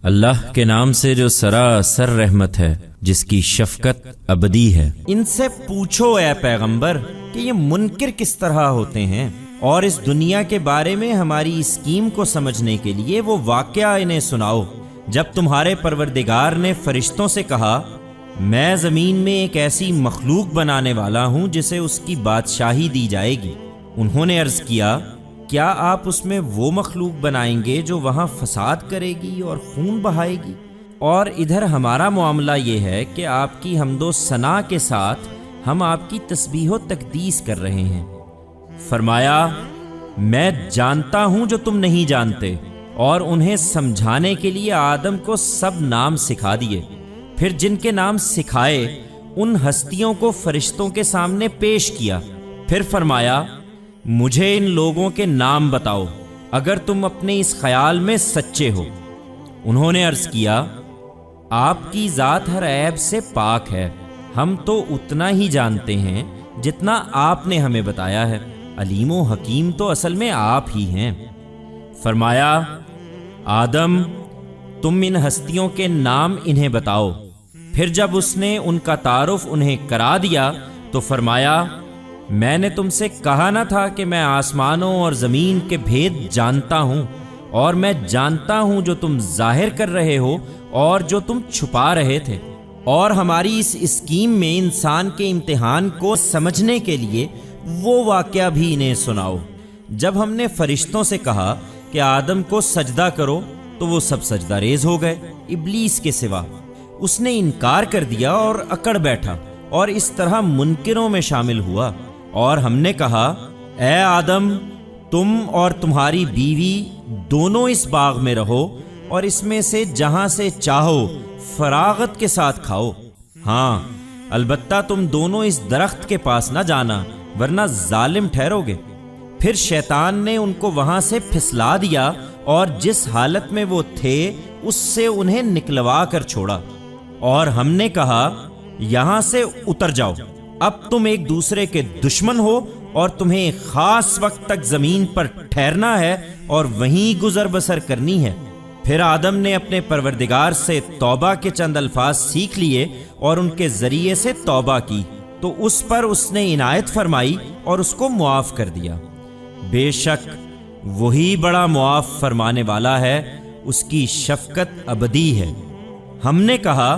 اللہ کے نام سے جو سراسر رحمت ہے، جس کی شفقت ابدی ہے۔ ان سے پوچھو اے پیغمبر کہ یہ منکر کس طرح ہوتے ہیں، اور اس دنیا کے بارے میں ہماری اسکیم کو سمجھنے کے لیے وہ واقعہ انہیں سناؤ جب تمہارے پروردگار نے فرشتوں سے کہا میں زمین میں ایک ایسی مخلوق بنانے والا ہوں جسے اس کی بادشاہی دی جائے گی۔ انہوں نے عرض کیا کیا آپ اس میں وہ مخلوق بنائیں گے جو وہاں فساد کرے گی اور خون بہائے گی؟ اور ادھر ہمارا معاملہ یہ ہے کہ آپ کی حمد و ثنا کے ساتھ ہم آپ کی تسبیح و تقدیس کر رہے ہیں۔ فرمایا میں جانتا ہوں جو تم نہیں جانتے، اور انہیں سمجھانے کے لیے آدم کو سب نام سکھا دیے۔ پھر جن کے نام سکھائے ان ہستیوں کو فرشتوں کے سامنے پیش کیا۔ پھر فرمایا مجھے ان لوگوں کے نام بتاؤ اگر تم اپنے اس خیال میں سچے ہو۔ انہوں نے عرض کیا آپ کی ذات ہر عیب سے پاک ہے، ہم تو اتنا ہی جانتے ہیں جتنا آپ نے ہمیں بتایا ہے، علیم و حکیم تو اصل میں آپ ہی ہیں۔ فرمایا آدم تم ان ہستیوں کے نام انہیں بتاؤ۔ پھر جب اس نے ان کا تعارف انہیں کرا دیا تو فرمایا میں نے تم سے کہا نہ تھا کہ میں آسمانوں اور زمین کے بھید جانتا ہوں، اور میں جانتا ہوں جو تم ظاہر کر رہے ہو اور جو تم چھپا رہے تھے۔ اور ہماری اس اسکیم میں انسان کے امتحان کو سمجھنے کے لیے وہ واقعہ بھی انہیں سناؤ جب ہم نے فرشتوں سے کہا کہ آدم کو سجدہ کرو تو وہ سب سجدہ ریز ہو گئے ابلیس کے سوا۔ اس نے انکار کر دیا اور اکڑ بیٹھا اور اس طرح منکروں میں شامل ہوا۔ اور ہم نے کہا اے آدم تم اور تمہاری بیوی دونوں اس باغ میں رہو اور اس میں سے جہاں سے چاہو فراغت کے ساتھ کھاؤ، ہاں البتہ تم دونوں اس درخت کے پاس نہ جانا ورنہ ظالم ٹھہرو گے۔ پھر شیطان نے ان کو وہاں سے پھسلا دیا اور جس حالت میں وہ تھے اس سے انہیں نکلوا کر چھوڑا، اور ہم نے کہا یہاں سے اتر جاؤ، اب تم ایک دوسرے کے دشمن ہو اور تمہیں ایک خاص وقت تک زمین پر ٹھہرنا ہے اور وہیں گزر بسر کرنی ہے۔ پھر آدم نے اپنے پروردگار سے توبہ کے چند الفاظ سیکھ لیے اور ان کے ذریعے سے توبہ کی تو اس پر اس نے عنایت فرمائی اور اس کو معاف کر دیا۔ بے شک وہی بڑا معاف فرمانے والا ہے، اس کی شفقت ابدی ہے۔ ہم نے کہا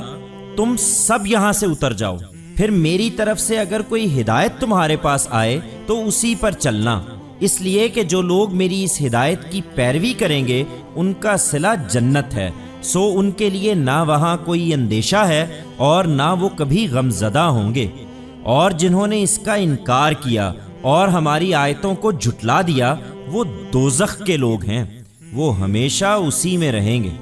تم سب یہاں سے اتر جاؤ، پھر میری طرف سے اگر کوئی ہدایت تمہارے پاس آئے تو اسی پر چلنا، اس لیے کہ جو لوگ میری اس ہدایت کی پیروی کریں گے ان کا صلہ جنت ہے، سو ان کے لیے نہ وہاں کوئی اندیشہ ہے اور نہ وہ کبھی غم زدہ ہوں گے۔ اور جنہوں نے اس کا انکار کیا اور ہماری آیتوں کو جھٹلا دیا وہ دوزخ کے لوگ ہیں، وہ ہمیشہ اسی میں رہیں گے۔